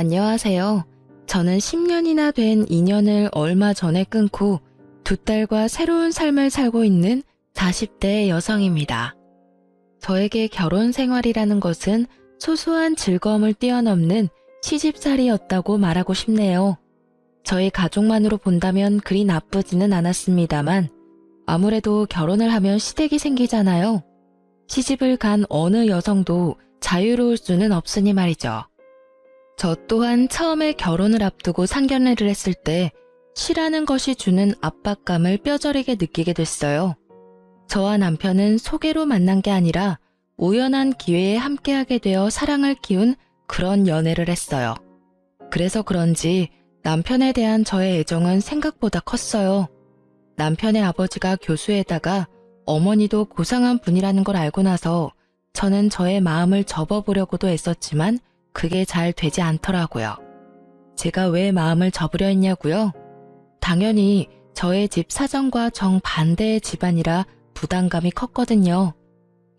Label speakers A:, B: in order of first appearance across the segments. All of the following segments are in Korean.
A: 안녕하세요. 저는 10년이나 된 인연을 얼마 전에 끊고 두 딸과 새로운 삶을 살고 있는 40대 여성입니다. 저에게 결혼 생활이라는 것은 소소한 즐거움을 뛰어넘는 시집살이였다고 말하고 싶네요. 저희 가족만으로 본다면 그리 나쁘지는 않았습니다만 아무래도 결혼을 하면 시댁이 생기잖아요. 시집을 간 어느 여성도 자유로울 수는 없으니 말이죠. 저 또한 처음에 결혼을 앞두고 상견례를 했을 때 시라는 것이 주는 압박감을 뼈저리게 느끼게 됐어요. 저와 남편은 소개로 만난 게 아니라 우연한 기회에 함께하게 되어 사랑을 키운 그런 연애를 했어요. 그래서 그런지 남편에 대한 저의 애정은 생각보다 컸어요. 남편의 아버지가 교수에다가 어머니도 고상한 분이라는 걸 알고 나서 저는 저의 마음을 접어보려고도 애썼지만 그게 잘 되지 않더라고요. 제가 왜 마음을 접으려 했냐고요? 당연히 저의 집 사정과 정반대의 집안이라 부담감이 컸거든요.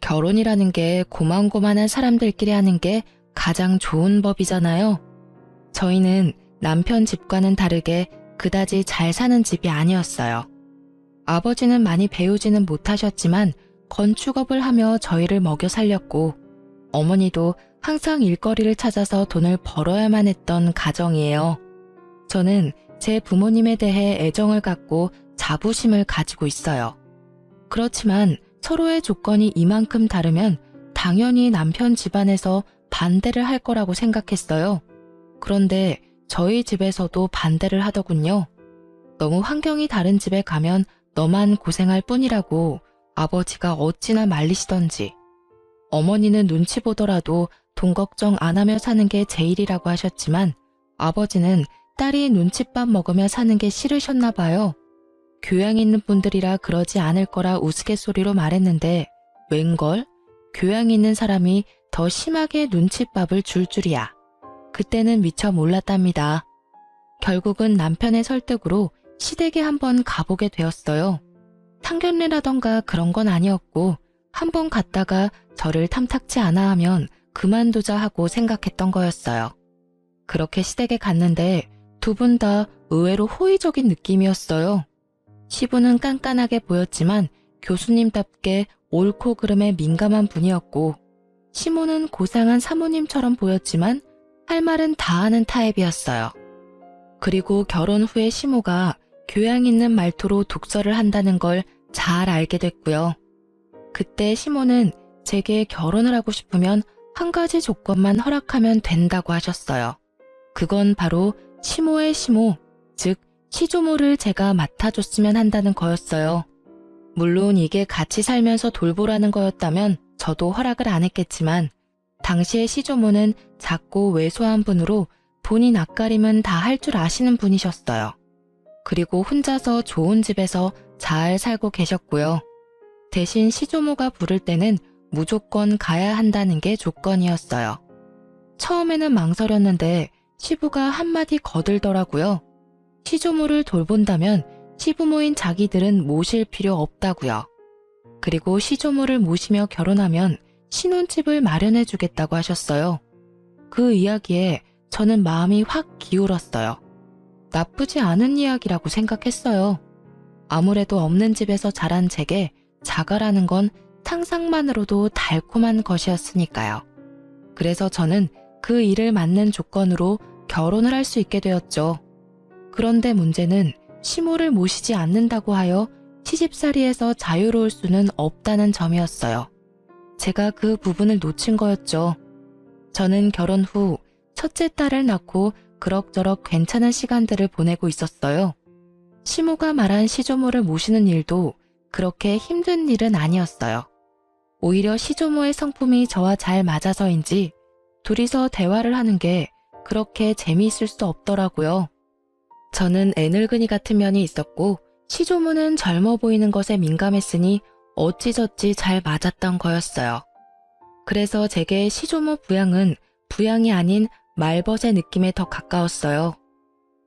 A: 결혼이라는 게 고만고만한 사람들끼리 하는 게 가장 좋은 법이잖아요. 저희는 남편 집과는 다르게 그다지 잘 사는 집이 아니었어요. 아버지는 많이 배우지는 못하셨지만 건축업을 하며 저희를 먹여 살렸고 어머니도 항상 일거리를 찾아서 돈을 벌어야만 했던 가정이에요. 저는 제 부모님에 대해 애정을 갖고 자부심을 가지고 있어요. 그렇지만 서로의 조건이 이만큼 다르면 당연히 남편 집안에서 반대를 할 거라고 생각했어요. 그런데 저희 집에서도 반대를 하더군요. 너무 환경이 다른 집에 가면 너만 고생할 뿐이라고 아버지가 어찌나 말리시던지. 어머니는 눈치 보더라도 돈 걱정 안 하며 사는 게 제일이라고 하셨지만 아버지는 딸이 눈칫밥 먹으며 사는 게 싫으셨나 봐요. 교양 있는 분들이라 그러지 않을 거라 우스갯소리로 말했는데 웬걸? 교양 있는 사람이 더 심하게 눈칫밥을 줄 줄이야. 그때는 미처 몰랐답니다. 결국은 남편의 설득으로 시댁에 한번 가보게 되었어요. 상견례라던가 그런 건 아니었고 한번 갔다가 저를 탐탁치 않아 하면 그만두자 하고 생각했던 거였어요. 그렇게 시댁에 갔는데 두 분 다 의외로 호의적인 느낌이었어요. 시부는 깐깐하게 보였지만 교수님답게 옳고 그름에 민감한 분이었고 시모는 고상한 사모님처럼 보였지만 할 말은 다 하는 타입이었어요. 그리고 결혼 후에 시모가 교양 있는 말투로 독설을 한다는 걸 잘 알게 됐고요. 그때 시모는 제게 결혼을 하고 싶으면 한 가지 조건만 허락하면 된다고 하셨어요. 그건 바로 시모의 시모, 즉 시조모를 제가 맡아줬으면 한다는 거였어요. 물론 이게 같이 살면서 돌보라는 거였다면 저도 허락을 안 했겠지만 당시의 시조모는 작고 왜소한 분으로 본인 앞가림은 다 할 줄 아시는 분이셨어요. 그리고 혼자서 좋은 집에서 잘 살고 계셨고요. 대신 시조모가 부를 때는 무조건 가야 한다는 게 조건이었어요. 처음에는 망설였는데 시부가 한마디 거들더라고요. 시조모를 돌본다면 시부모인 자기들은 모실 필요 없다고요. 그리고 시조모를 모시며 결혼하면 신혼집을 마련해 주겠다고 하셨어요. 그 이야기에 저는 마음이 확 기울었어요. 나쁘지 않은 이야기라고 생각했어요. 아무래도 없는 집에서 자란 제게 자가라는 건 상상만으로도 달콤한 것이었으니까요. 그래서 저는 그 일을 맞는 조건으로 결혼을 할 수 있게 되었죠. 그런데 문제는 시모를 모시지 않는다고 하여 시집살이에서 자유로울 수는 없다는 점이었어요. 제가 그 부분을 놓친 거였죠. 저는 결혼 후 첫째 딸을 낳고 그럭저럭 괜찮은 시간들을 보내고 있었어요. 시모가 말한 시조모를 모시는 일도 그렇게 힘든 일은 아니었어요. 오히려 시조모의 성품이 저와 잘 맞아서인지 둘이서 대화를 하는 게 그렇게 재미있을 수 없더라고요. 저는 애늙은이 같은 면이 있었고 시조모는 젊어 보이는 것에 민감했으니 어찌저찌 잘 맞았던 거였어요. 그래서 제게 시조모 부양은 부양이 아닌 말벗의 느낌에 더 가까웠어요.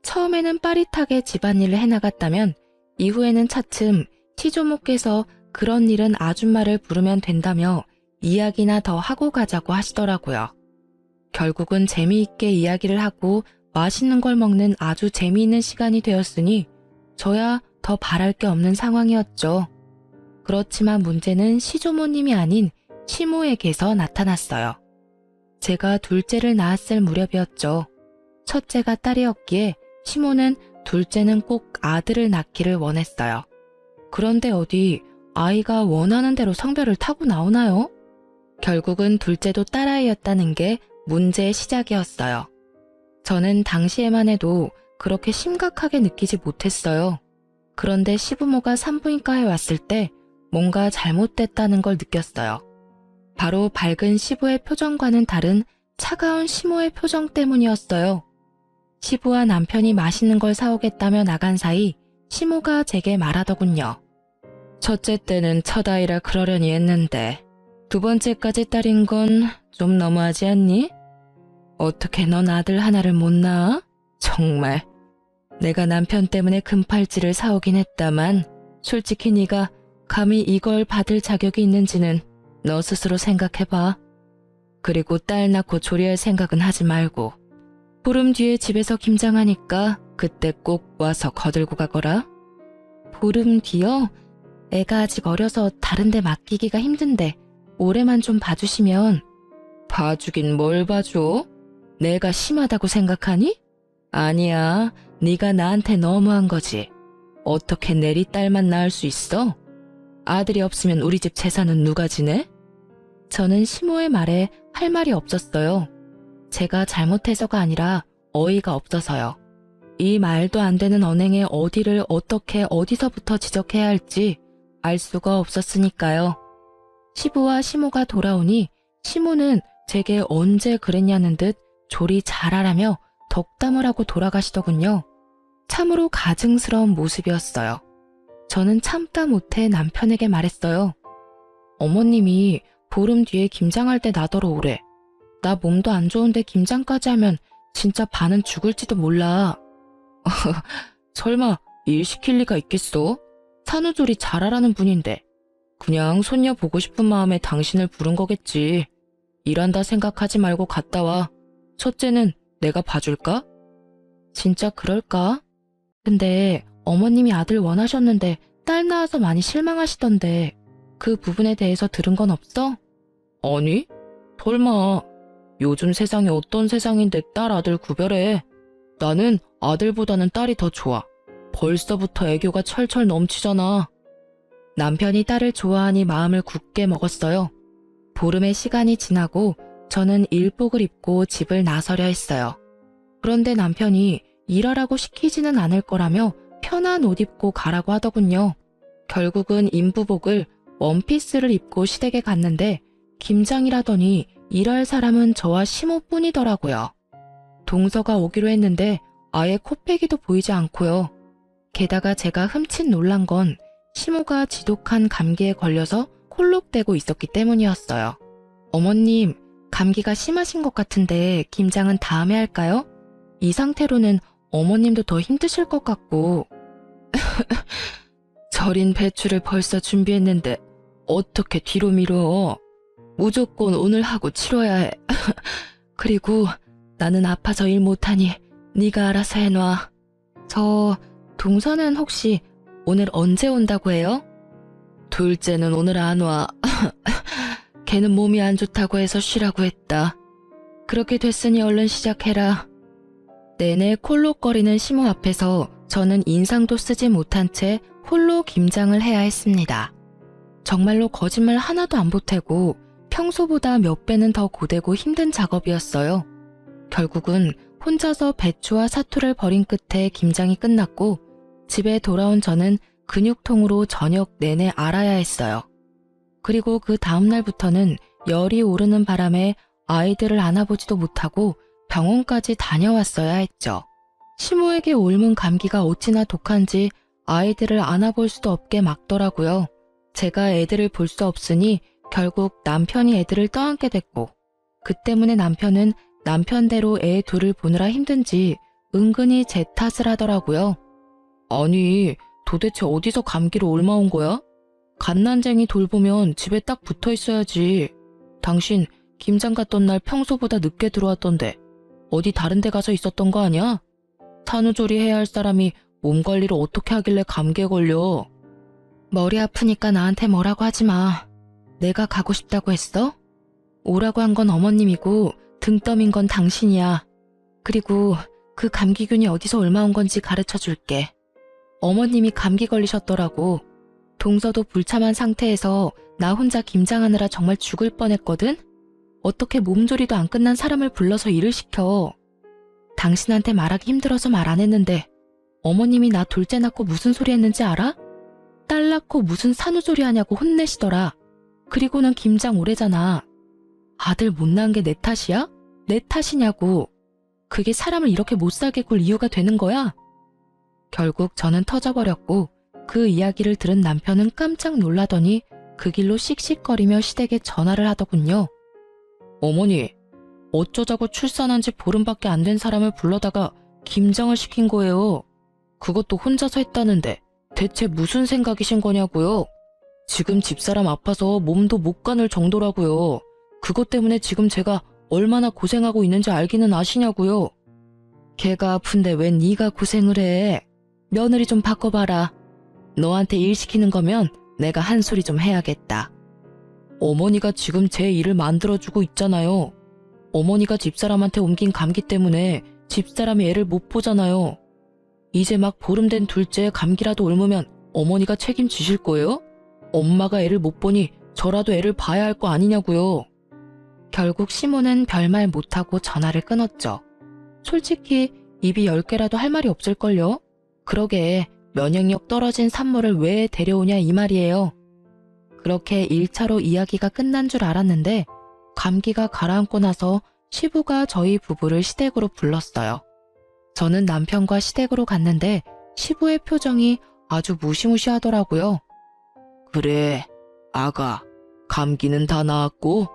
A: 처음에는 빠릿하게 집안일을 해나갔다면 이후에는 차츰 시조모께서 그런 일은 아줌마를 부르면 된다며 이야기나 더 하고 가자고 하시더라고요. 결국은 재미있게 이야기를 하고 맛있는 걸 먹는 아주 재미있는 시간이 되었으니 저야 더 바랄 게 없는 상황이었죠. 그렇지만 문제는 시조모님이 아닌 시모에게서 나타났어요. 제가 둘째를 낳았을 무렵이었죠. 첫째가 딸이었기에 시모는 둘째는 꼭 아들을 낳기를 원했어요. 그런데 어디 아이가 원하는 대로 성별을 타고 나오나요? 결국은 둘째도 딸아이였다는 게 문제의 시작이었어요. 저는 당시에만 해도 그렇게 심각하게 느끼지 못했어요. 그런데 시부모가 산부인과에 왔을 때 뭔가 잘못됐다는 걸 느꼈어요. 바로 밝은 시부의 표정과는 다른 차가운 시모의 표정 때문이었어요. 시부와 남편이 맛있는 걸 사오겠다며 나간 사이 시모가 제게 말하더군요. 첫째 때는 첫 아이라 그러려니 했는데 두 번째까지 딸인 건 좀 너무하지 않니? 어떻게 넌 아들 하나를 못 낳아? 정말. 내가 남편 때문에 금팔찌를 사오긴 했다만 솔직히 네가 감히 이걸 받을 자격이 있는지는 너 스스로 생각해봐. 그리고 딸 낳고 조리할 생각은 하지 말고 보름 뒤에 집에서 김장하니까 그때 꼭 와서 거들고 가거라. 보름 뒤요? 애가 아직 어려서 다른 데 맡기기가 힘든데 올해만 좀 봐주시면. 봐주긴 뭘 봐줘? 내가 심하다고 생각하니? 아니야, 네가 나한테 너무한 거지. 어떻게 내리 딸만 낳을 수 있어? 아들이 없으면 우리 집 재산은 누가 지내? 저는 시모의 말에 할 말이 없었어요. 제가 잘못해서가 아니라 어이가 없어서요. 이 말도 안 되는 언행에 어디를 어떻게 어디서부터 지적해야 할지 알 수가 없었으니까요. 시부와 시모가 돌아오니 시모는 제게 언제 그랬냐는 듯 조리 잘하라며 덕담을 하고 돌아가시더군요. 참으로 가증스러운 모습이었어요. 저는 참다 못해 남편에게 말했어요. 어머님이 보름 뒤에 김장할 때 나더러 오래. 나 몸도 안 좋은데 김장까지 하면 진짜 반은 죽을지도 몰라. 설마 일 시킬 리가 있겠어? 산후조리 잘하라는 분인데. 그냥 손녀 보고 싶은 마음에 당신을 부른 거겠지. 일한다 생각하지 말고 갔다 와. 첫째는 내가 봐줄까? 진짜 그럴까? 근데 어머님이 아들 원하셨는데 딸 낳아서 많이 실망하시던데 그 부분에 대해서 들은 건 없어? 아니, 설마. 요즘 세상이 어떤 세상인데 딸 아들 구별해. 나는 아들보다는 딸이 더 좋아. 벌써부터 애교가 철철 넘치잖아. 남편이 딸을 좋아하니 마음을 굳게 먹었어요. 보름의 시간이 지나고 저는 일복을 입고 집을 나서려 했어요. 그런데 남편이 일하라고 시키지는 않을 거라며 편한 옷 입고 가라고 하더군요. 결국은 인부복을 원피스를 입고 시댁에 갔는데 김장이라더니 일할 사람은 저와 시모뿐이더라고요. 동서가 오기로 했는데 아예 코빼기도 보이지 않고요. 게다가 제가 흠칫 놀란 건 시모가 지독한 감기에 걸려서 콜록대고 있었기 때문이었어요. 어머님, 감기가 심하신 것 같은데 김장은 다음에 할까요? 이 상태로는 어머님도 더 힘드실 것 같고. 절인 배추를 벌써 준비했는데 어떻게 뒤로 미뤄? 무조건 오늘 하고 치러야 해. 그리고 나는 아파서 일 못하니 네가 알아서 해놔. 저 동서는 혹시 오늘 언제 온다고 해요? 둘째는 오늘 안 와. 걔는 몸이 안 좋다고 해서 쉬라고 했다. 그렇게 됐으니 얼른 시작해라. 내내 콜록거리는 시모 앞에서 저는 인상도 쓰지 못한 채 홀로 김장을 해야 했습니다. 정말로 거짓말 하나도 안 보태고 평소보다 몇 배는 더 고되고 힘든 작업이었어요. 결국은 혼자서 배추와 사투를 벌인 끝에 김장이 끝났고 집에 돌아온 저는 근육통으로 저녁 내내 앓아야 했어요. 그리고 그 다음날부터는 열이 오르는 바람에 아이들을 안아보지도 못하고 병원까지 다녀왔어야 했죠. 시모에게 옮은 감기가 어찌나 독한지 아이들을 안아볼 수도 없게 막더라고요. 제가 애들을 볼 수 없으니 결국 남편이 애들을 떠안게 됐고 그 때문에 남편은 남편대로 애 둘을 보느라 힘든지 은근히 제 탓을 하더라고요. 아니, 도대체 어디서 감기로 옮아온 거야? 갓난쟁이 돌보면 집에 딱 붙어 있어야지. 당신 김장 갔던 날 평소보다 늦게 들어왔던데 어디 다른 데 가서 있었던 거 아니야? 산후조리 해야 할 사람이 몸 관리를 어떻게 하길래 감기에 걸려? 머리 아프니까 나한테 뭐라고 하지 마. 내가 가고 싶다고 했어? 오라고 한 건 어머님이고 등 떠민 건 당신이야. 그리고 그 감기균이 어디서 얼마 온 건지 가르쳐 줄게. 어머님이 감기 걸리셨더라고. 동서도 불참한 상태에서 나 혼자 김장하느라 정말 죽을 뻔했거든? 어떻게 몸조리도 안 끝난 사람을 불러서 일을 시켜. 당신한테 말하기 힘들어서 말 안 했는데 어머님이 나 둘째 낳고 무슨 소리 했는지 알아? 딸 낳고 무슨 산후조리 하냐고 혼내시더라. 그리고는 김장 오래잖아. 아들 못 낳은 게 내 탓이야? 내 탓이냐고. 그게 사람을 이렇게 못 살게 굴 이유가 되는 거야? 결국 저는 터져버렸고 그 이야기를 들은 남편은 깜짝 놀라더니 그 길로 씩씩거리며 시댁에 전화를 하더군요. 어머니, 어쩌자고 출산한 지 보름밖에 안 된 사람을 불러다가 김장을 시킨 거예요. 그것도 혼자서 했다는데 대체 무슨 생각이신 거냐고요? 지금 집사람 아파서 몸도 못 가눌 정도라고요. 그것 때문에 지금 제가 얼마나 고생하고 있는지 알기는 아시냐고요. 걔가 아픈데 웬 네가 고생을 해. 며느리 좀 바꿔봐라. 너한테 일 시키는 거면 내가 한 소리 좀 해야겠다. 어머니가 지금 제 일을 만들어주고 있잖아요. 어머니가 집사람한테 옮긴 감기 때문에 집사람이 애를 못 보잖아요. 이제 막 보름 된 둘째 감기라도 옮으면 어머니가 책임지실 거예요? 엄마가 애를 못 보니 저라도 애를 봐야 할 거 아니냐고요. 결국 시모는 별말 못하고 전화를 끊었죠. 솔직히 입이 10개라도 할 말이 없을걸요? 그러게 면역력 떨어진 산모를 왜 데려오냐 이 말이에요. 그렇게 1차로 이야기가 끝난 줄 알았는데 감기가 가라앉고 나서 시부가 저희 부부를 시댁으로 불렀어요. 저는 남편과 시댁으로 갔는데 시부의 표정이 아주 무시무시하더라고요. 그래, 아가, 감기는 다 나았고?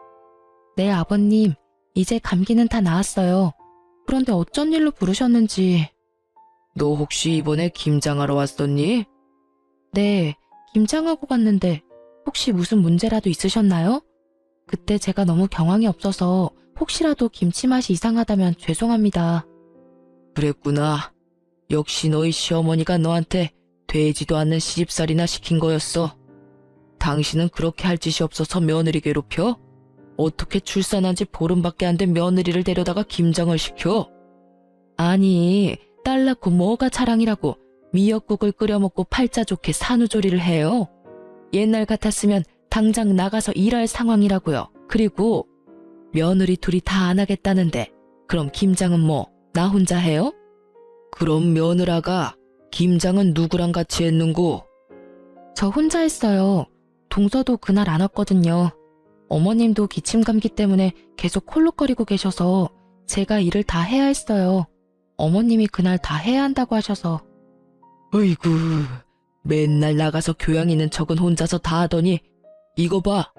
A: 네, 아버님, 이제 감기는 다 나았어요. 그런데 어쩐 일로 부르셨는지. 너 혹시 이번에 김장하러 왔었니? 네, 김장하고 갔는데 혹시 무슨 문제라도 있으셨나요? 그때 제가 너무 경황이 없어서 혹시라도 김치 맛이 이상하다면 죄송합니다. 그랬구나. 역시 너희 시어머니가 너한테 되지도 않는 시집살이나 시킨 거였어. 당신은 그렇게 할 짓이 없어서 며느리 괴롭혀? 어떻게 출산한 지 보름밖에 안 된 며느리를 데려다가 김장을 시켜? 아니, 딸 낳고 뭐가 자랑이라고 미역국을 끓여 먹고 팔자 좋게 산후조리를 해요. 옛날 같았으면 당장 나가서 일할 상황이라고요. 그리고 며느리 둘이 다 안 하겠다는데 그럼 김장은 뭐 나 혼자 해요? 그럼 며느라가 김장은 누구랑 같이 했는고? 저 혼자 했어요. 동서도 그날 안 왔거든요. 어머님도 기침 감기 때문에 계속 콜록거리고 계셔서 제가 일을 다 해야 했어요. 어머님이 그날 다 해야 한다고 하셔서. 어이구, 맨날 나가서 교양 있는 척은 혼자서 다 하더니 이거 봐.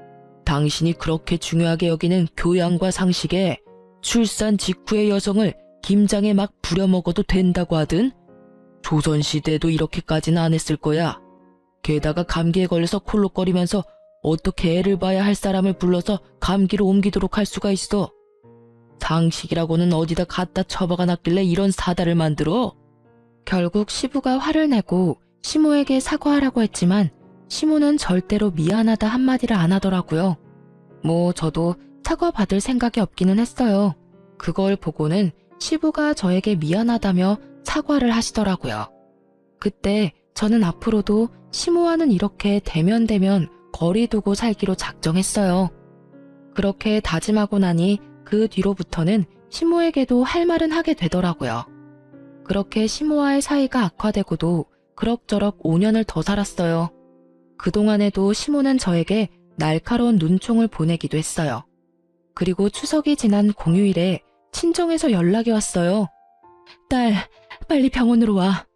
A: 당신이 그렇게 중요하게 여기는 교양과 상식에 출산 직후의 여성을 김장에 막 부려먹어도 된다고 하든 조선시대에도 이렇게까지는 안 했을 거야. 게다가 감기에 걸려서 콜록거리면서 어떻게 애를 봐야 할 사람을 불러서 감기로 옮기도록 할 수가 있어. 상식이라고는 어디다 갖다 처박아 놨길래 이런 사달을 만들어? 결국 시부가 화를 내고 시모에게 사과하라고 했지만 시모는 절대로 미안하다 한마디를 안 하더라고요. 뭐 저도 사과받을 생각이 없기는 했어요. 그걸 보고는 시부가 저에게 미안하다며 사과를 하시더라고요. 그때 저는 앞으로도 시모와는 이렇게 대면대면 거리 두고 살기로 작정했어요. 그렇게 다짐하고 나니 그 뒤로부터는 시모에게도 할 말은 하게 되더라고요. 그렇게 시모와의 사이가 악화되고도 그럭저럭 5년을 더 살았어요. 그동안에도 시모는 저에게 날카로운 눈총을 보내기도 했어요. 그리고 추석이 지난 공휴일에 친정에서 연락이 왔어요. 딸, 빨리 병원으로 와.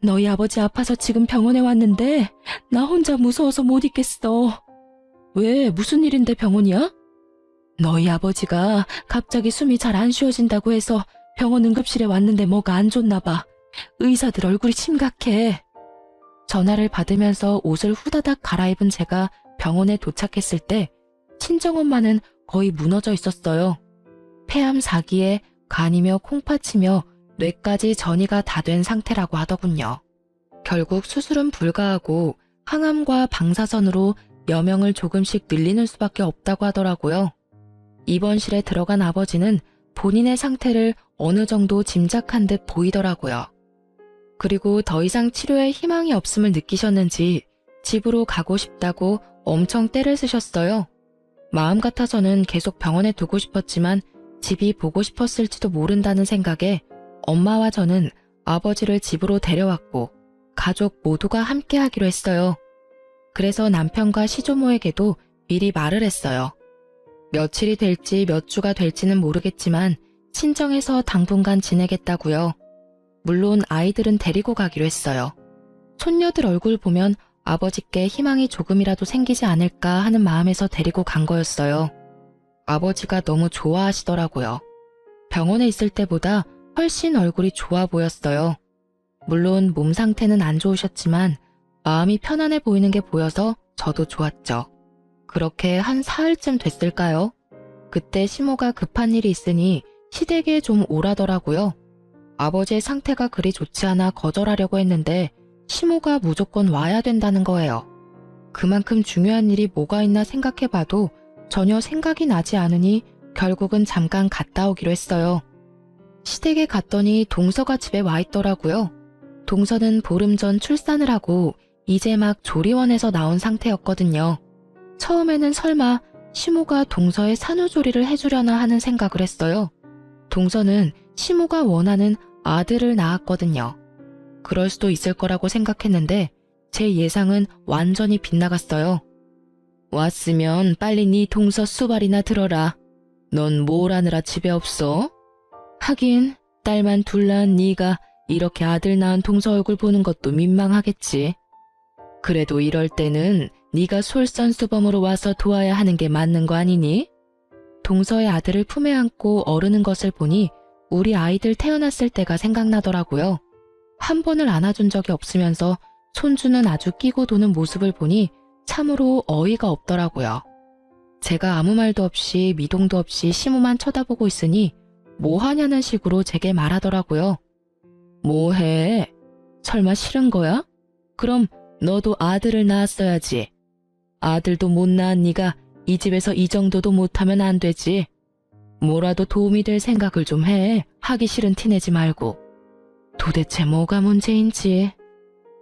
A: 너희 아버지 아파서 지금 병원에 왔는데 나 혼자 무서워서 못 있겠어. 왜? 무슨 일인데 병원이야? 너희 아버지가 갑자기 숨이 잘 안 쉬어진다고 해서 병원 응급실에 왔는데 뭐가 안 좋나 봐. 의사들 얼굴이 심각해. 전화를 받으면서 옷을 후다닥 갈아입은 제가 병원에 도착했을 때 친정엄마는 거의 무너져 있었어요. 폐암 4기에 간이며 콩팥이며 뇌까지 전이가 다 된 상태라고 하더군요. 결국 수술은 불가하고 항암과 방사선으로 여명을 조금씩 늘리는 수밖에 없다고 하더라고요. 입원실에 들어간 아버지는 본인의 상태를 어느 정도 짐작한 듯 보이더라고요. 그리고 더 이상 치료에 희망이 없음을 느끼셨는지 집으로 가고 싶다고 엄청 떼를 쓰셨어요. 마음 같아서는 계속 병원에 두고 싶었지만 집이 보고 싶었을지도 모른다는 생각에 엄마와 저는 아버지를 집으로 데려왔고 가족 모두가 함께 하기로 했어요. 그래서 남편과 시조모에게도 미리 말을 했어요. 며칠이 될지 몇 주가 될지는 모르겠지만 친정에서 당분간 지내겠다고요. 물론 아이들은 데리고 가기로 했어요. 손녀들 얼굴 보면 아버지께 희망이 조금이라도 생기지 않을까 하는 마음에서 데리고 간 거였어요. 아버지가 너무 좋아하시더라고요. 병원에 있을 때보다 훨씬 얼굴이 좋아 보였어요. 물론 몸 상태는 안 좋으셨지만 마음이 편안해 보이는 게 보여서 저도 좋았죠. 그렇게 한 사흘쯤 됐을까요? 그때 시모가 급한 일이 있으니 시댁에 좀 오라더라고요. 아버지의 상태가 그리 좋지 않아 거절하려고 했는데 시모가 무조건 와야 된다는 거예요. 그만큼 중요한 일이 뭐가 있나 생각해봐도 전혀 생각이 나지 않으니 결국은 잠깐 갔다 오기로 했어요. 시댁에 갔더니 동서가 집에 와 있더라고요. 동서는 보름 전 출산을 하고 이제 막 조리원에서 나온 상태였거든요. 처음에는 설마 시모가 동서의 산후조리를 해주려나 하는 생각을 했어요. 동서는 시모가 원하는 아들을 낳았거든요. 그럴 수도 있을 거라고 생각했는데 제 예상은 완전히 빗나갔어요. 왔으면 빨리 네 동서 수발이나 들어라. 넌 뭘 하느라 집에 없어? 하긴 딸만 둘 낳은 네가 이렇게 아들 낳은 동서 얼굴 보는 것도 민망하겠지. 그래도 이럴 때는 네가 솔선수범으로 와서 도와야 하는 게 맞는 거 아니니? 동서의 아들을 품에 안고 어르는 것을 보니 우리 아이들 태어났을 때가 생각나더라고요. 한 번을 안아준 적이 없으면서 손주는 아주 끼고 도는 모습을 보니 참으로 어이가 없더라고요. 제가 아무 말도 없이 미동도 없이 시모만 쳐다보고 있으니 뭐 하냐는 식으로 제게 말하더라고요. 뭐해? 설마 싫은 거야? 그럼 너도 아들을 낳았어야지. 아들도 못 낳은 네가 이 집에서 이 정도도 못하면 안 되지. 뭐라도 도움이 될 생각을 좀 해. 하기 싫은 티 내지 말고. 도대체 뭐가 문제인지.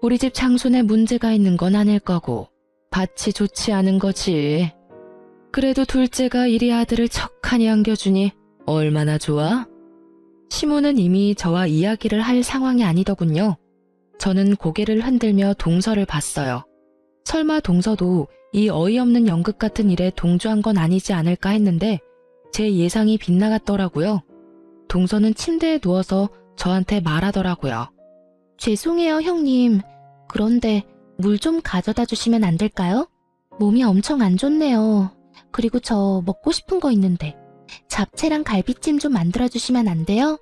A: 우리 집 장손에 문제가 있는 건 아닐 거고 밭이 좋지 않은 거지. 그래도 둘째가 이리 아들을 척하니 안겨주니 얼마나 좋아? 시모는 이미 저와 이야기를 할 상황이 아니더군요. 저는 고개를 흔들며 동서를 봤어요. 설마 동서도 이 어이없는 연극 같은 일에 동조한 건 아니지 않을까 했는데 제 예상이 빗나갔더라고요. 동서는 침대에 누워서 저한테 말하더라고요. 죄송해요, 형님. 그런데 물 좀 가져다 주시면 안 될까요? 몸이 엄청 안 좋네요. 그리고 저 먹고 싶은 거 있는데 잡채랑 갈비찜 좀 만들어 주시면 안 돼요?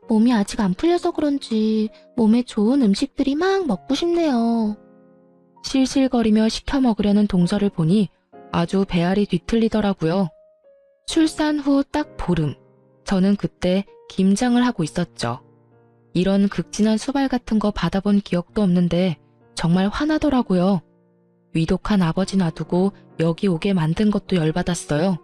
A: 몸이 아직 안 풀려서 그런지 몸에 좋은 음식들이 막 먹고 싶네요. 실실거리며 시켜 먹으려는 동서를 보니 아주 배알이 뒤틀리더라고요. 출산 후 딱 보름, 저는 그때 김장을 하고 있었죠. 이런 극진한 수발 같은 거 받아본 기억도 없는데 정말 화나더라고요. 위독한 아버지 놔두고 여기 오게 만든 것도 열받았어요.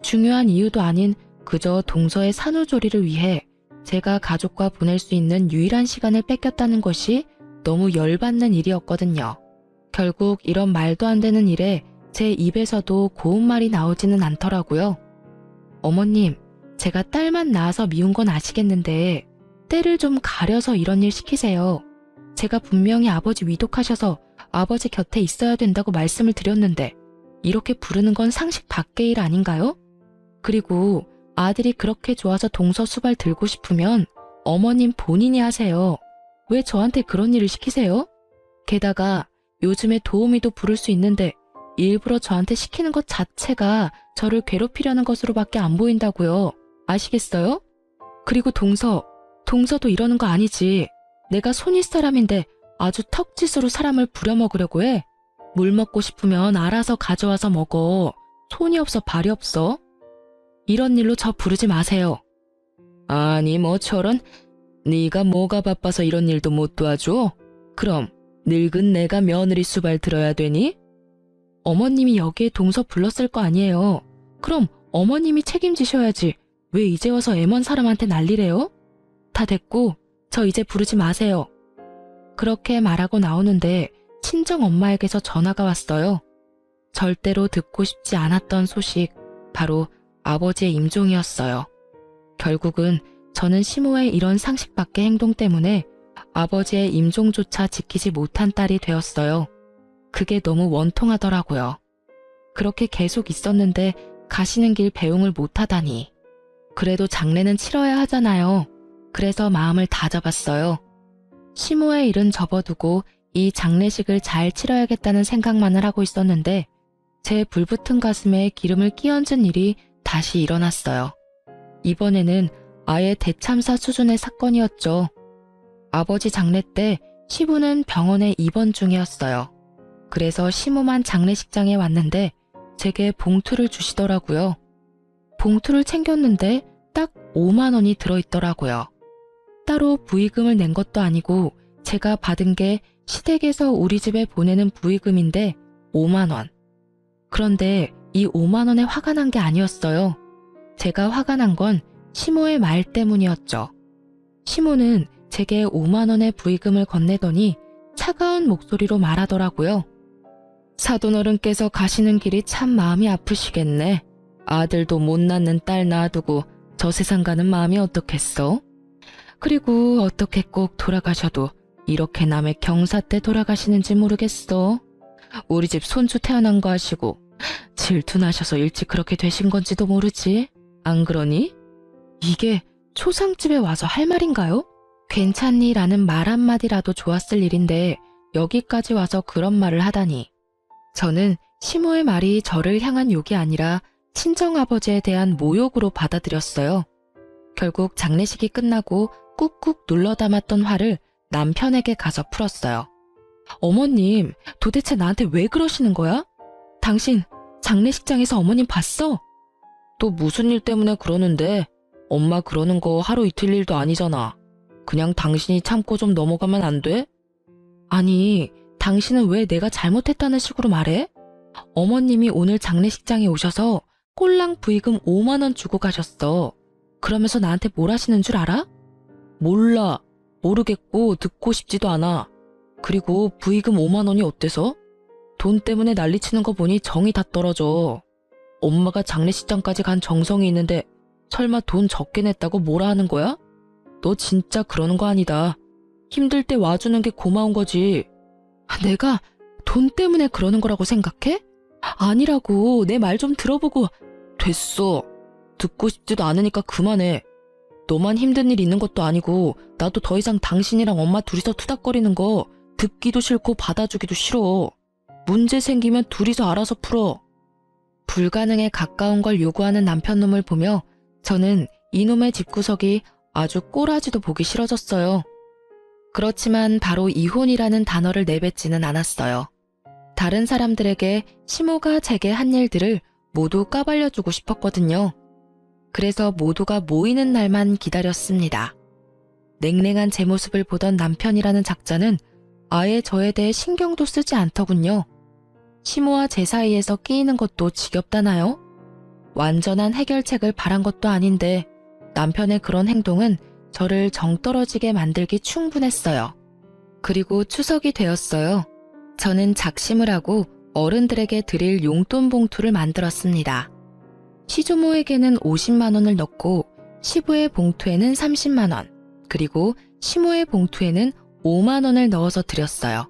A: 중요한 이유도 아닌 그저 동서의 산후조리를 위해 제가 가족과 보낼 수 있는 유일한 시간을 뺏겼다는 것이 너무 열받는 일이었거든요. 결국 이런 말도 안 되는 일에 제 입에서도 고운 말이 나오지는 않더라고요. 어머님, 제가 딸만 낳아서 미운 건 아시겠는데 때를 좀 가려서 이런 일 시키세요. 제가 분명히 아버지 위독하셔서 아버지 곁에 있어야 된다고 말씀을 드렸는데 이렇게 부르는 건 상식 밖의 일 아닌가요? 그리고 아들이 그렇게 좋아서 동서 수발 들고 싶으면 어머님 본인이 하세요. 왜 저한테 그런 일을 시키세요? 게다가 요즘에 도우미도 부를 수 있는데 일부러 저한테 시키는 것 자체가 저를 괴롭히려는 것으로밖에 안 보인다고요. 아시겠어요? 그리고 동서도 이러는 거 아니지. 내가 손윗 사람인데 아주 턱짓으로 사람을 부려먹으려고 해. 물 먹고 싶으면 알아서 가져와서 먹어. 손이 없어 발이 없어. 이런 일로 저 부르지 마세요. 아니 뭐 저런, 네가 뭐가 바빠서 이런 일도 못 도와줘? 그럼 늙은 내가 며느리 수발 들어야 되니? 어머님이 여기에 동서 불렀을 거 아니에요. 그럼 어머님이 책임지셔야지. 왜 이제 와서 애먼 사람한테 난리래요? 다 됐고 저 이제 부르지 마세요. 그렇게 말하고 나오는데 친정 엄마에게서 전화가 왔어요. 절대로 듣고 싶지 않았던 소식, 바로 아버지의 임종이었어요. 결국은 저는 시모의 이런 상식 밖의 행동 때문에 아버지의 임종조차 지키지 못한 딸이 되었어요. 그게 너무 원통하더라고요. 그렇게 계속 있었는데 가시는 길 배웅을 못하다니. 그래도 장례는 치러야 하잖아요. 그래서 마음을 다잡았어요. 시모의 일은 접어두고 이 장례식을 잘 치러야겠다는 생각만을 하고 있었는데 제 불붙은 가슴에 기름을 끼얹은 일이 다시 일어났어요. 이번에는 아예 대참사 수준의 사건이었죠. 아버지 장례 때 시부는 병원에 입원 중이었어요. 그래서 시모만 장례식장에 왔는데 제게 봉투를 주시더라고요. 봉투를 챙겼는데 딱 5만 원이 들어있더라고요. 따로 부의금을 낸 것도 아니고 제가 받은 게 시댁에서 우리 집에 보내는 부의금인데 5만 원. 그런데 이 5만 원에 화가 난 게 아니었어요. 제가 화가 난 건 시모의 말 때문이었죠. 시모는 제게 5만 원의 부의금을 건네더니 차가운 목소리로 말하더라고요. 사돈어른께서 가시는 길이 참 마음이 아프시겠네. 아들도 못 낳는 딸 낳아두고 저 세상 가는 마음이 어떻겠어? 그리고 어떻게 꼭 돌아가셔도 이렇게 남의 경사 때 돌아가시는지 모르겠어. 우리 집 손주 태어난 거 아시고 질투나셔서 일찍 그렇게 되신 건지도 모르지. 안 그러니? 이게 초상집에 와서 할 말인가요? 괜찮니? 라는 말 한마디라도 좋았을 일인데 여기까지 와서 그런 말을 하다니. 저는 시모의 말이 저를 향한 욕이 아니라 친정아버지에 대한 모욕으로 받아들였어요. 결국 장례식이 끝나고 꾹꾹 눌러 담았던 화를 남편에게 가서 풀었어요. 어머님, 도대체 나한테 왜 그러시는 거야? 당신 장례식장에서 어머님 봤어? 또 무슨 일 때문에 그러는데? 엄마 그러는 거 하루 이틀 일도 아니잖아. 그냥 당신이 참고 좀 넘어가면 안 돼? 아니, 당신은 왜 내가 잘못했다는 식으로 말해? 어머님이 오늘 장례식장에 오셔서 꼴랑 부의금 5만 원 주고 가셨어. 그러면서 나한테 뭘 하시는 줄 알아? 몰라. 모르겠고 듣고 싶지도 않아. 그리고 부의금 5만 원이 어때서? 돈 때문에 난리치는 거 보니 정이 다 떨어져. 엄마가 장례식장까지 간 정성이 있는데 설마 돈 적게 냈다고 뭐라 하는 거야? 너 진짜 그러는 거 아니다. 힘들 때 와주는 게 고마운 거지. 내가 돈 때문에 그러는 거라고 생각해? 아니라고. 내 말 좀 들어보고. 됐어. 듣고 싶지도 않으니까 그만해. 너만 힘든 일 있는 것도 아니고 나도 더 이상 당신이랑 엄마 둘이서 투닥거리는 거 듣기도 싫고 받아주기도 싫어. 문제 생기면 둘이서 알아서 풀어. 불가능에 가까운 걸 요구하는 남편놈을 보며 저는 이놈의 집구석이 아주 꼬라지도 보기 싫어졌어요. 그렇지만 바로 이혼이라는 단어를 내뱉지는 않았어요. 다른 사람들에게 시모가 제게 한 일들을 모두 까발려주고 싶었거든요. 그래서 모두가 모이는 날만 기다렸습니다. 냉랭한 제 모습을 보던 남편이라는 작자는 아예 저에 대해 신경도 쓰지 않더군요. 시모와 제 사이에서 끼이는 것도 지겹다나요? 완전한 해결책을 바란 것도 아닌데 남편의 그런 행동은 저를 정떨어지게 만들기 충분했어요. 그리고 추석이 되었어요. 저는 작심을 하고 어른들에게 드릴 용돈 봉투를 만들었습니다. 시조모에게는 50만 원을 넣고 시부의 봉투에는 30만 원, 그리고 시모의 봉투에는 5만 원을 넣어서 드렸어요.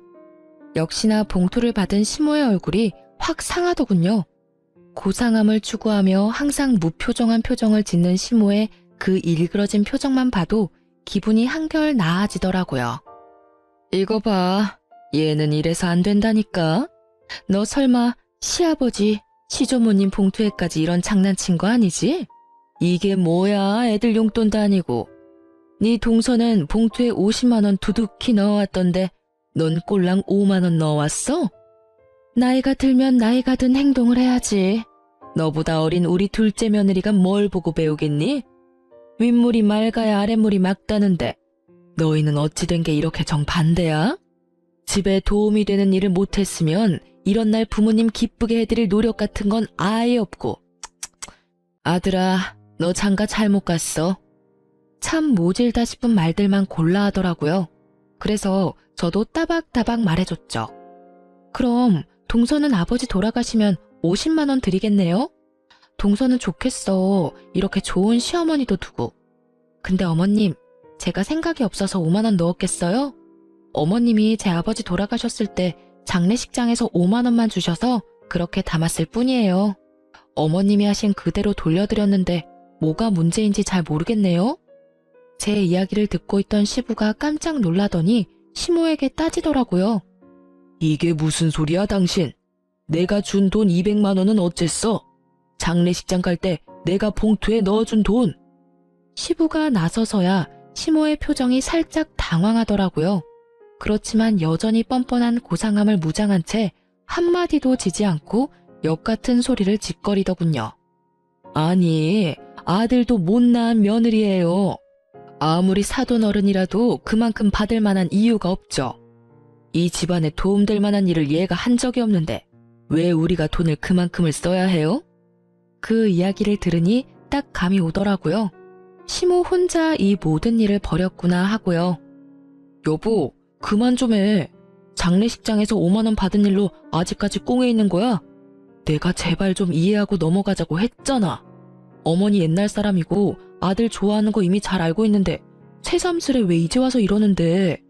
A: 역시나 봉투를 받은 시모의 얼굴이 확 상하더군요. 고상함을 추구하며 항상 무표정한 표정을 짓는 시모의 그 일그러진 표정만 봐도 기분이 한결 나아지더라고요. 이거 봐. 얘는 이래서 안 된다니까. 너 설마 시아버지, 시조모님 봉투에까지 이런 장난친 거 아니지? 이게 뭐야, 애들 용돈도 아니고. 네 동서는 봉투에 50만 원 두둑히 넣어왔던데 넌 꼴랑 5만 원 넣어왔어? 나이가 들면 나이가 든 행동을 해야지. 너보다 어린 우리 둘째 며느리가 뭘 보고 배우겠니? 윗물이 맑아야 아랫물이 맑다는데 너희는 어찌 된 게 이렇게 정반대야? 집에 도움이 되는 일을 못했으면 이런 날 부모님 기쁘게 해드릴 노력 같은 건 아예 없고. 아들아, 너 장가 잘못 갔어. 참 모질다 싶은 말들만 골라 하더라고요. 그래서 저도 따박따박 말해줬죠. 그럼 동서는 아버지 돌아가시면 50만 원 드리겠네요? 동서는 좋겠어. 이렇게 좋은 시어머니도 두고. 근데 어머님, 제가 생각이 없어서 5만 원 넣었겠어요? 어머님이 제 아버지 돌아가셨을 때 장례식장에서 5만 원만 주셔서 그렇게 담았을 뿐이에요. 어머님이 하신 그대로 돌려드렸는데 뭐가 문제인지 잘 모르겠네요. 제 이야기를 듣고 있던 시부가 깜짝 놀라더니 시모에게 따지더라고요. 이게 무슨 소리야 당신? 내가 준 돈 200만 원은 어쨌어? 장례식장 갈 때 내가 봉투에 넣어준 돈. 시부가 나서서야 시모의 표정이 살짝 당황하더라고요. 그렇지만 여전히 뻔뻔한 고상함을 무장한 채 한마디도 지지 않고 역같은 소리를 짓거리더군요. 아니, 아들도 못 낳은 며느리예요. 아무리 사돈 어른이라도 그만큼 받을 만한 이유가 없죠. 이 집안에 도움될 만한 일을 얘가 한 적이 없는데 왜 우리가 돈을 그만큼을 써야 해요? 그 이야기를 들으니 딱 감이 오더라고요. 시모 혼자 이 모든 일을 벌였구나 하고요. 여보, 그만 좀 해. 장례식장에서 5만 원 받은 일로 아직까지 꽁에 있는 거야? 내가 제발 좀 이해하고 넘어가자고 했잖아. 어머니 옛날 사람이고 아들 좋아하는 거 이미 잘 알고 있는데 새삼스레 왜 이제 와서 이러는데.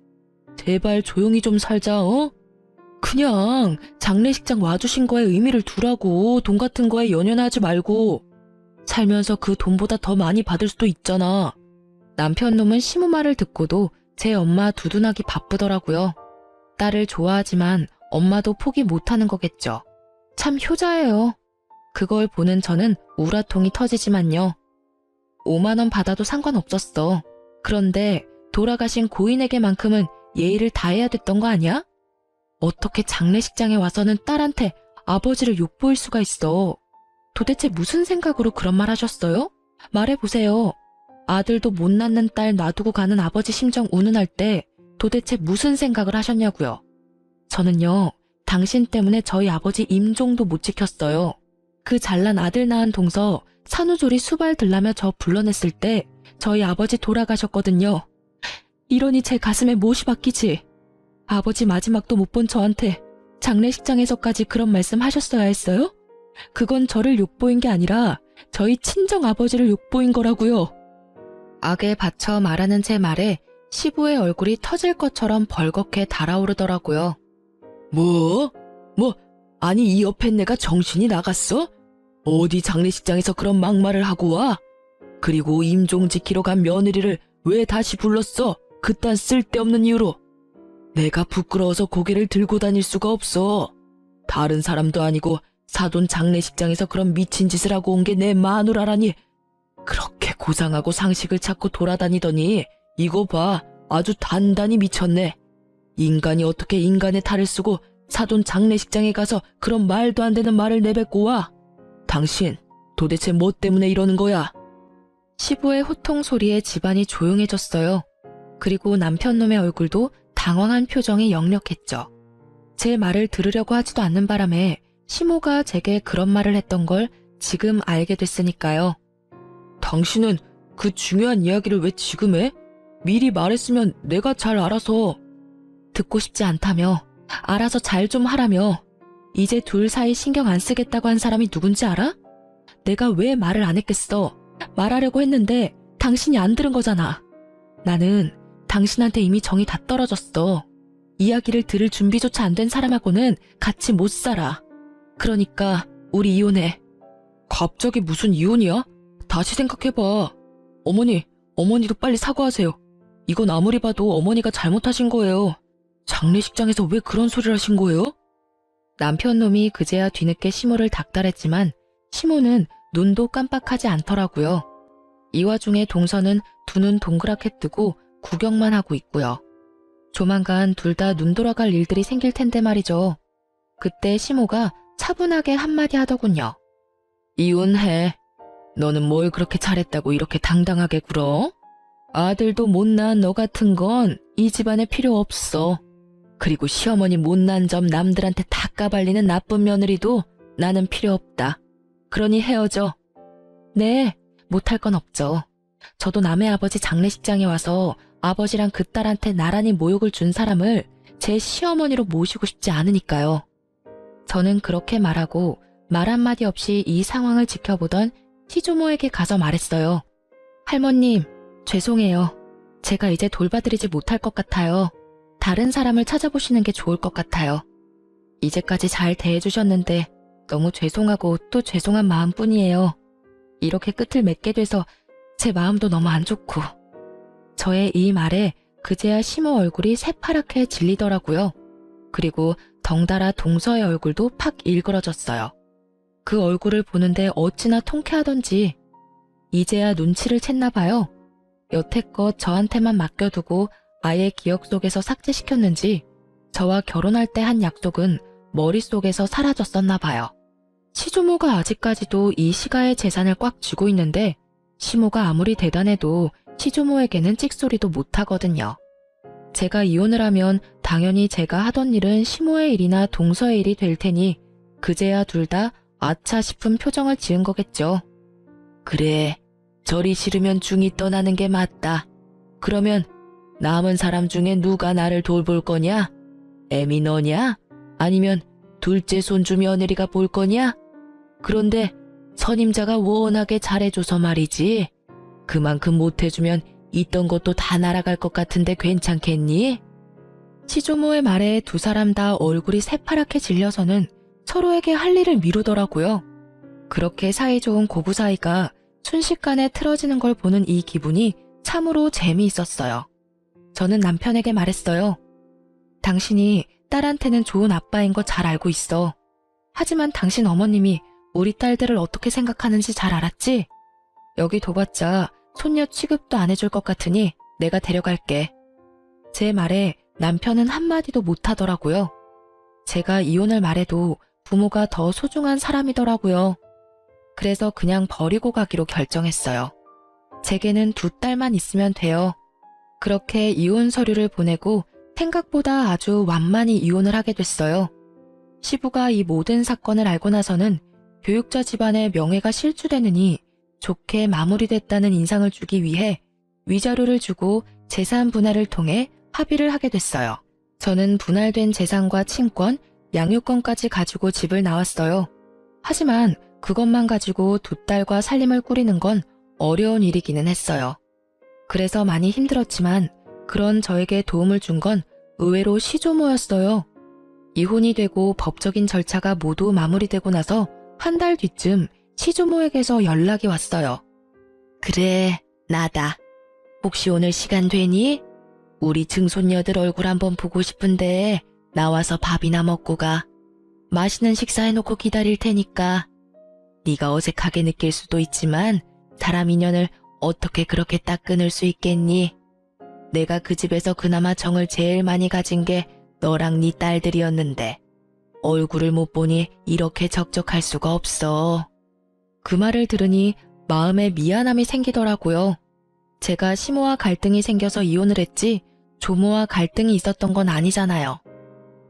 A: 제발 조용히 좀 살자, 어? 그냥 장례식장 와주신 거에 의미를 두라고. 돈 같은 거에 연연하지 말고. 살면서 그 돈보다 더 많이 받을 수도 있잖아. 남편 놈은 시모 말을 듣고도 제 엄마 두둔하기 바쁘더라고요. 딸을 좋아하지만 엄마도 포기 못하는 거겠죠. 참 효자예요. 그걸 보는 저는 우라통이 터지지만요. 5만 원 받아도 상관없었어. 그런데 돌아가신 고인에게만큼은 예의를 다해야 됐던 거 아니야? 어떻게 장례식장에 와서는 딸한테 아버지를 욕보일 수가 있어. 도대체 무슨 생각으로 그런 말 하셨어요? 말해보세요. 아들도 못 낳는 딸 놔두고 가는 아버지 심정 운운할 때 도대체 무슨 생각을 하셨냐고요. 저는요, 당신 때문에 저희 아버지 임종도 못 지켰어요. 그 잘난 아들 낳은 동서 산후조리 수발 들라며 저 불러냈을 때 저희 아버지 돌아가셨거든요. 이러니 제 가슴에 못이 박히지. 아버지 마지막도 못 본 저한테 장례식장에서까지 그런 말씀 하셨어야 했어요? 그건 저를 욕보인 게 아니라 저희 친정 아버지를 욕보인 거라고요. 악에 받쳐 말하는 제 말에 시부의 얼굴이 터질 것처럼 벌겋게 달아오르더라고요. 아니 이 옆에 내가 정신이 나갔어? 어디 장례식장에서 그런 막말을 하고 와? 그리고 임종 지키러 간 며느리를 왜 다시 불렀어? 그딴 쓸데없는 이유로. 내가 부끄러워서 고개를 들고 다닐 수가 없어. 다른 사람도 아니고 사돈 장례식장에서 그런 미친 짓을 하고 온 게 내 마누라라니. 그렇게 고상하고 상식을 찾고 돌아다니더니 이거 봐, 아주 단단히 미쳤네. 인간이 어떻게 인간의 탈을 쓰고 사돈 장례식장에 가서 그런 말도 안 되는 말을 내뱉고 와. 당신 도대체 뭐 때문에 이러는 거야? 시부의 호통 소리에 집안이 조용해졌어요. 그리고 남편놈의 얼굴도 당황한 표정이 역력했죠. 제 말을 들으려고 하지도 않는 바람에 시모가 제게 그런 말을 했던 걸 지금 알게 됐으니까요. 당신은 그 중요한 이야기를 왜 지금 해? 미리 말했으면 내가 잘 알아서. 듣고 싶지 않다며, 알아서 잘 좀 하라며. 이제 둘 사이 신경 안 쓰겠다고 한 사람이 누군지 알아? 내가 왜 말을 안 했겠어? 말하려고 했는데 당신이 안 들은 거잖아. 나는 당신한테 이미 정이 다 떨어졌어. 이야기를 들을 준비조차 안 된 사람하고는 같이 못 살아. 그러니까 우리 이혼해. 갑자기 무슨 이혼이야? 다시 생각해봐. 어머니도 빨리 사과하세요. 이건 아무리 봐도 어머니가 잘못하신 거예요. 장례식장에서 왜 그런 소리를 하신 거예요? 남편놈이 그제야 뒤늦게 시모를 닥달했지만 시모는 눈도 깜빡하지 않더라고요. 이 와중에 동서는 두 눈 동그랗게 뜨고 구경만 하고 있고요. 조만간 둘 다 눈 돌아갈 일들이 생길 텐데 말이죠. 그때 시모가 차분하게 한마디 하더군요. 이혼해. 너는 뭘 그렇게 잘했다고 이렇게 당당하게 굴어? 아들도 못난 너 같은 건 이 집안에 필요 없어. 그리고 시어머니 못난 점 남들한테 다 까발리는 나쁜 며느리도 나는 필요 없다. 그러니 헤어져. 네, 못할 건 없죠. 저도 남의 아버지 장례식장에 와서 아버지랑 그 딸한테 나란히 모욕을 준 사람을 제 시어머니로 모시고 싶지 않으니까요. 저는 그렇게 말하고 말 한마디 없이 이 상황을 지켜보던 시조모에게 가서 말했어요. 할머님, 죄송해요. 제가 이제 돌봐드리지 못할 것 같아요. 다른 사람을 찾아보시는 게 좋을 것 같아요. 이제까지 잘 대해주셨는데 너무 죄송하고 또 죄송한 마음뿐이에요. 이렇게 끝을 맺게 돼서 제 마음도 너무 안 좋고. 저의 이 말에 그제야 시모 얼굴이 새파랗게 질리더라고요. 그리고 덩달아 동서의 얼굴도 팍 일그러졌어요. 그 얼굴을 보는데 어찌나 통쾌하던지 이제야 눈치를 챘나 봐요. 여태껏 저한테만 맡겨두고 아예 기억 속에서 삭제시켰는지 저와 결혼할 때 한 약속은 머릿속에서 사라졌었나 봐요. 시조모가 아직까지도 이 시가의 재산을 꽉 쥐고 있는데 시모가 아무리 대단해도 시조모에게는 찍소리도 못하거든요. 제가 이혼을 하면 당연히 제가 하던 일은 시모의 일이나 동서의 일이 될 테니 그제야 둘 다 아차 싶은 표정을 지은 거겠죠. 그래, 절이 싫으면 중이 떠나는 게 맞다. 그러면 남은 사람 중에 누가 나를 돌볼 거냐? 애미 너냐? 아니면 둘째 손주 며느리가 볼 거냐? 그런데 선임자가 워낙에 잘해줘서 말이지. 그만큼 못해주면 있던 것도 다 날아갈 것 같은데 괜찮겠니? 시조모의 말에 두 사람 다 얼굴이 새파랗게 질려서는 서로에게 할 일을 미루더라고요. 그렇게 사이좋은 고부 사이가 순식간에 틀어지는 걸 보는 이 기분이 참으로 재미있었어요. 저는 남편에게 말했어요. 당신이 딸한테는 좋은 아빠인 거 잘 알고 있어. 하지만 당신 어머님이 우리 딸들을 어떻게 생각하는지 잘 알았지? 여기 둬봤자 손녀 취급도 안 해줄 것 같으니 내가 데려갈게. 제 말에 남편은 한마디도 못하더라고요. 제가 이혼을 말해도 부모가 더 소중한 사람이더라고요. 그래서 그냥 버리고 가기로 결정했어요. 제게는 두 딸만 있으면 돼요. 그렇게 이혼 서류를 보내고 생각보다 아주 완만히 이혼을 하게 됐어요. 시부가 이 모든 사건을 알고 나서는 교육자 집안의 명예가 실추되느니 좋게 마무리됐다는 인상을 주기 위해 위자료를 주고 재산 분할을 통해 합의를 하게 됐어요. 저는 분할된 재산과 친권, 양육권까지 가지고 집을 나왔어요. 하지만 그것만 가지고 두 딸과 살림을 꾸리는 건 어려운 일이기는 했어요. 그래서 많이 힘들었지만 그런 저에게 도움을 준 건 의외로 시조모였어요. 이혼이 되고 법적인 절차가 모두 마무리되고 나서 한 달 뒤쯤 시조모에게서 연락이 왔어요. 그래, 나다. 혹시 오늘 시간 되니? 우리 증손녀들 얼굴 한번 보고 싶은데 나와서 밥이나 먹고 가. 맛있는 식사해놓고 기다릴 테니까. 네가 어색하게 느낄 수도 있지만 사람 인연을 어떻게 그렇게 딱 끊을 수 있겠니? 내가 그 집에서 그나마 정을 제일 많이 가진 게 너랑 네 딸들이었는데 얼굴을 못 보니 이렇게 적적할 수가 없어. 그 말을 들으니 마음에 미안함이 생기더라고요. 제가 시모와 갈등이 생겨서 이혼을 했지 조모와 갈등이 있었던 건 아니잖아요.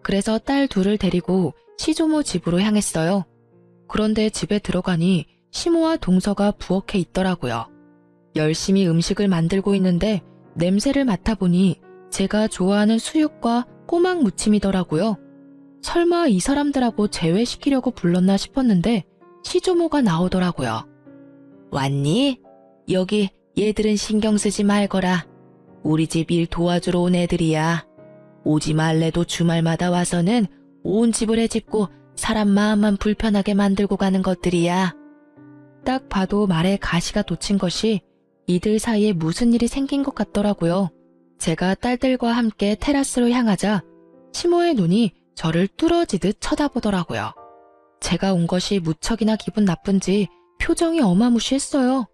A: 그래서 딸 둘을 데리고 시조모 집으로 향했어요. 그런데 집에 들어가니 시모와 동서가 부엌에 있더라고요. 열심히 음식을 만들고 있는데 냄새를 맡아보니 제가 좋아하는 수육과 꼬막 무침이더라고요. 설마 이 사람들하고 제외시키려고 불렀나 싶었는데 시조모가 나오더라고요. 왔니? 여기 얘들은 신경 쓰지 말거라. 우리 집 일 도와주러 온 애들이야. 오지 말래도 주말마다 와서는 온 집을 해집고 사람 마음만 불편하게 만들고 가는 것들이야. 딱 봐도 말에 가시가 돋친 것이 이들 사이에 무슨 일이 생긴 것 같더라고요. 제가 딸들과 함께 테라스로 향하자 시모의 눈이 저를 뚫어지듯 쳐다보더라고요. 제가 온 것이 무척이나 기분 나쁜지 표정이 어마무시했어요.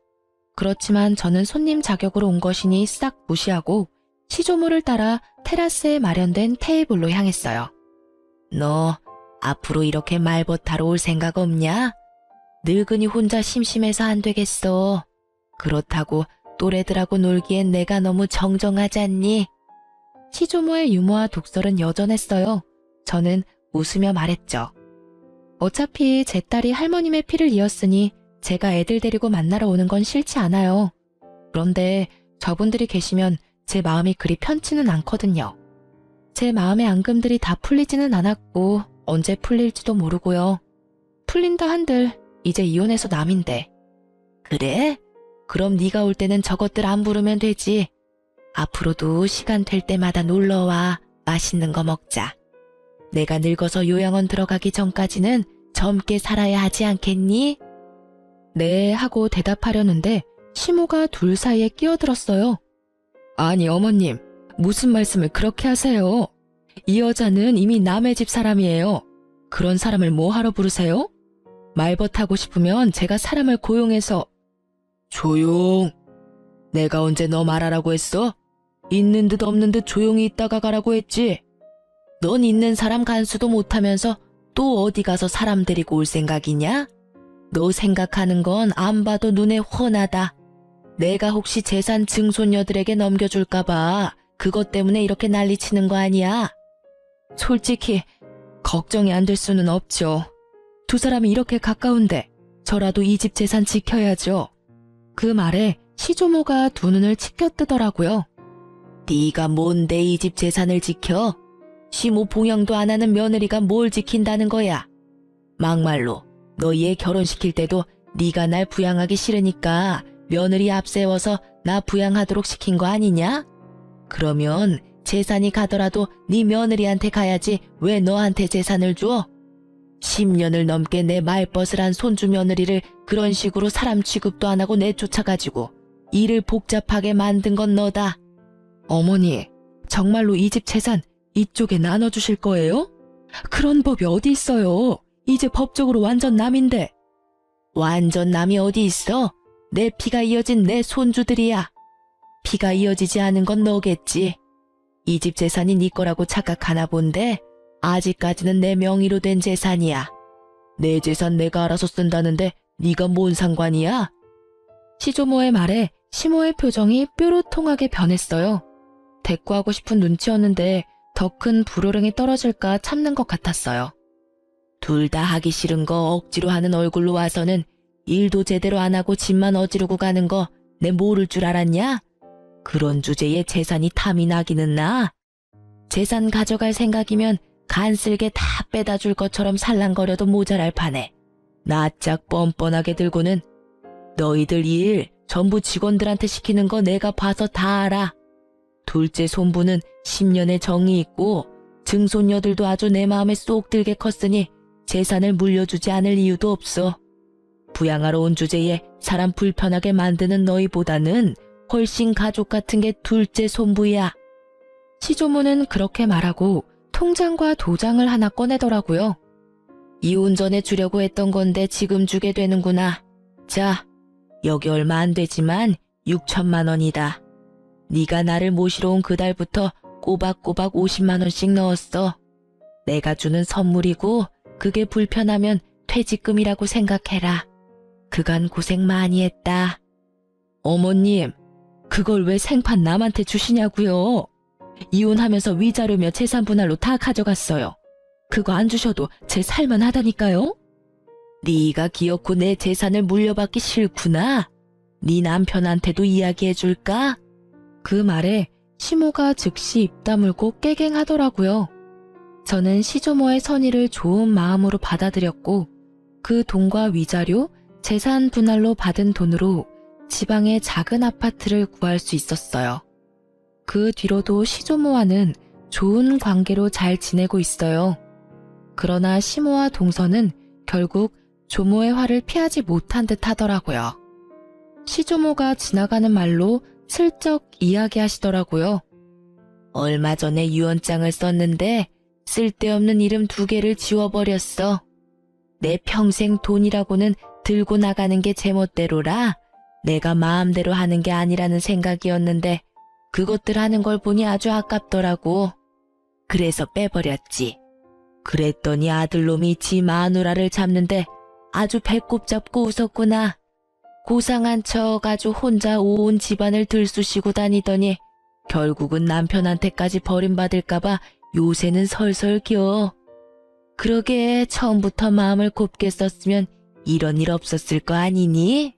A: 그렇지만 저는 손님 자격으로 온 것이니 싹 무시하고 시조모를 따라 테라스에 마련된 테이블로 향했어요. 너 앞으로 이렇게 말벗하러 올 생각 없냐? 늙은이 혼자 심심해서 안 되겠어. 그렇다고 또래들하고 놀기엔 내가 너무 정정하지 않니? 시조모의 유머와 독설은 여전했어요. 저는 웃으며 말했죠. 어차피 제 딸이 할머님의 피를 이었으니 제가 애들 데리고 만나러 오는 건 싫지 않아요. 그런데 저분들이 계시면 제 마음이 그리 편치는 않거든요. 제 마음의 앙금들이 다 풀리지는 않았고 언제 풀릴지도 모르고요. 풀린다 한들 이제 이혼해서 남인데. 그래? 그럼 네가 올 때는 저것들 안 부르면 되지. 앞으로도 시간 될 때마다 놀러와. 맛있는 거 먹자. 내가 늙어서 요양원 들어가기 전까지는 젊게 살아야 하지 않겠니? 네 하고 대답하려는데 시모가 둘 사이에 끼어들었어요. 아니 어머님, 무슨 말씀을 그렇게 하세요? 이 여자는 이미 남의 집 사람이에요. 그런 사람을 뭐 하러 부르세요? 말벗하고 싶으면 제가 사람을 고용해서. 조용. 내가 언제 너 말하라고 했어? 있는 듯 없는 듯 조용히 있다가 가라고 했지. 넌 있는 사람 간수도 못하면서 또 어디 가서 사람 데리고 올 생각이냐? 너 생각하는 건 안 봐도 눈에 훤하다. 내가 혹시 재산 증손녀들에게 넘겨줄까봐 그것 때문에 이렇게 난리치는 거 아니야? 솔직히 걱정이 안 될 수는 없죠. 두 사람이 이렇게 가까운데 저라도 이 집 재산 지켜야죠. 그 말에 시조모가 두 눈을 치켜뜨더라고요. 네가 뭔데 이 집 재산을 지켜? 시모 봉양도 안 하는 며느리가 뭘 지킨다는 거야? 막말로 너 얘 결혼시킬 때도 네가 날 부양하기 싫으니까 며느리 앞세워서 나 부양하도록 시킨 거 아니냐? 그러면 재산이 가더라도 네 며느리한테 가야지 왜 너한테 재산을 줘? 10년을 넘게 내 말벗을 한 손주 며느리를 그런 식으로 사람 취급도 안 하고 내쫓아가지고 일을 복잡하게 만든 건 너다. 어머니, 정말로 이 집 재산 이쪽에 나눠주실 거예요? 그런 법이 어디 있어요? 이제 법적으로 완전 남인데. 완전 남이 어디 있어? 내 피가 이어진 내 손주들이야. 피가 이어지지 않은 건 너겠지. 이 집 재산이 네 거라고 착각하나 본데 아직까지는 내 명의로 된 재산이야. 내 재산 내가 알아서 쓴다는데 네가 뭔 상관이야? 시조모의 말에 시모의 표정이 뾰로통하게 변했어요. 대꾸하고 싶은 눈치였는데 더 큰 불호령이 떨어질까 참는 것 같았어요. 둘 다 하기 싫은 거 억지로 하는 얼굴로 와서는 일도 제대로 안 하고 집만 어지르고 가는 거 내 모를 줄 알았냐? 그런 주제에 재산이 탐이 나기는 나. 재산 가져갈 생각이면 간쓸게 다 빼다 줄 것처럼 살랑거려도 모자랄 판에 낯짝 뻔뻔하게 들고는 너희들 일 전부 직원들한테 시키는 거 내가 봐서 다 알아. 둘째 손부는 10년의 정이 있고 증손녀들도 아주 내 마음에 쏙 들게 컸으니 재산을 물려주지 않을 이유도 없어. 부양하러 온 주제에 사람 불편하게 만드는 너희보다는 훨씬 가족 같은 게 둘째 손부야. 시조모는 그렇게 말하고 통장과 도장을 하나 꺼내더라고요. 이혼 전에 주려고 했던 건데 지금 주게 되는구나. 자, 여기 얼마 안 되지만 6천만 원이다. 네가 나를 모시러 온 그달부터 꼬박꼬박 50만 원씩 넣었어. 내가 주는 선물이고 그게 불편하면 퇴직금이라고 생각해라. 그간 고생 많이 했다. 어머님, 그걸 왜 생판 남한테 주시냐고요? 이혼하면서 위자료며 재산 분할로 다 가져갔어요. 그거 안 주셔도 제 살만하다니까요? 네가 기어코 내 재산을 물려받기 싫구나. 네 남편한테도 이야기해줄까? 그 말에 시모가 즉시 입 다물고 깨갱하더라고요. 저는 시조모의 선의를 좋은 마음으로 받아들였고 그 돈과 위자료, 재산 분할로 받은 돈으로 지방의 작은 아파트를 구할 수 있었어요. 그 뒤로도 시조모와는 좋은 관계로 잘 지내고 있어요. 그러나 시모와 동서는 결국 조모의 화를 피하지 못한 듯 하더라고요. 시조모가 지나가는 말로 슬쩍 이야기하시더라고요. 얼마 전에 유언장을 썼는데 쓸데없는 이름 2개를 지워버렸어. 내 평생 돈이라고는 들고 나가는 게 제멋대로라 내가 마음대로 하는 게 아니라는 생각이었는데 그것들 하는 걸 보니 아주 아깝더라고. 그래서 빼버렸지. 그랬더니 아들놈이 지 마누라를 잡는데 아주 배꼽 잡고 웃었구나. 고상한 척 아주 혼자 온 집안을 들쑤시고 다니더니 결국은 남편한테까지 버림받을까봐 요새는 설설 겨. 그러게 처음부터 마음을 곱게 썼으면 이런 일 없었을 거 아니니?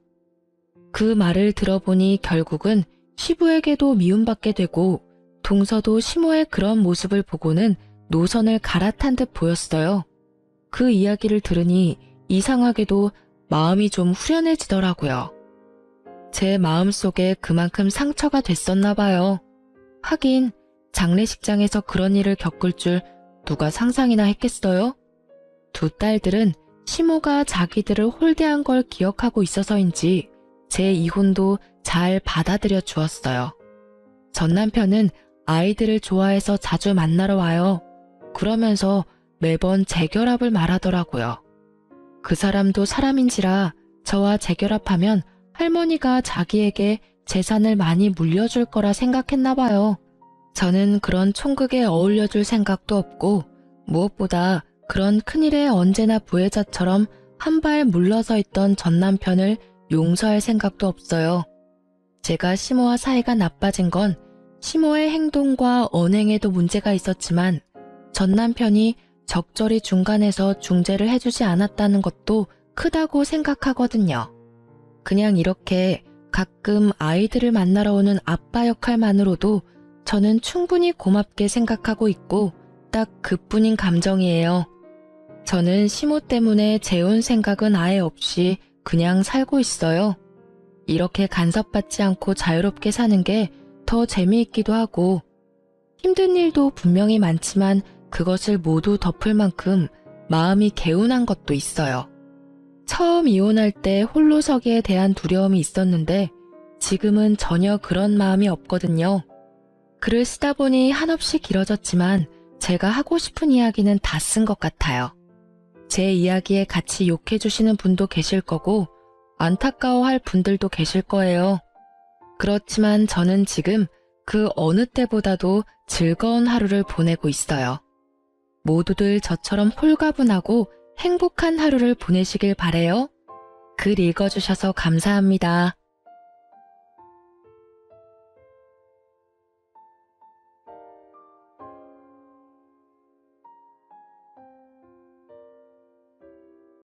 A: 그 말을 들어보니 결국은 시부에게도 미움받게 되고 동서도 시모의 그런 모습을 보고는 노선을 갈아탄 듯 보였어요. 그 이야기를 들으니 이상하게도 마음이 좀 후련해지더라고요. 제 마음속에 그만큼 상처가 됐었나 봐요. 하긴 장례식장에서 그런 일을 겪을 줄 누가 상상이나 했겠어요? 두 딸들은 시모가 자기들을 홀대한 걸 기억하고 있어서인지 제 이혼도 잘 받아들여 주었어요. 전 남편은 아이들을 좋아해서 자주 만나러 와요. 그러면서 매번 재결합을 말하더라고요. 그 사람도 사람인지라 저와 재결합하면 할머니가 자기에게 재산을 많이 물려줄 거라 생각했나 봐요. 저는 그런 총극에 어울려줄 생각도 없고 무엇보다 그런 큰일에 언제나 부혜자처럼 한 발 물러서 있던 전 남편을 용서할 생각도 없어요. 제가 시모와 사이가 나빠진 건 시모의 행동과 언행에도 문제가 있었지만 전 남편이 적절히 중간에서 중재를 해주지 않았다는 것도 크다고 생각하거든요. 그냥 이렇게 가끔 아이들을 만나러 오는 아빠 역할만으로도 저는 충분히 고맙게 생각하고 있고 딱 그뿐인 감정이에요. 저는 시모 때문에 재혼 생각은 아예 없이 그냥 살고 있어요. 이렇게 간섭받지 않고 자유롭게 사는 게 더 재미있기도 하고 힘든 일도 분명히 많지만 그것을 모두 덮을 만큼 마음이 개운한 것도 있어요. 처음 이혼할 때 홀로 서기에 대한 두려움이 있었는데 지금은 전혀 그런 마음이 없거든요. 글을 쓰다 보니 한없이 길어졌지만 제가 하고 싶은 이야기는 다 쓴 것 같아요. 제 이야기에 같이 욕해주시는 분도 계실 거고 안타까워할 분들도 계실 거예요. 그렇지만 저는 지금 그 어느 때보다도 즐거운 하루를 보내고 있어요. 모두들 저처럼 홀가분하고 행복한 하루를 보내시길 바래요. 글 읽어주셔서 감사합니다.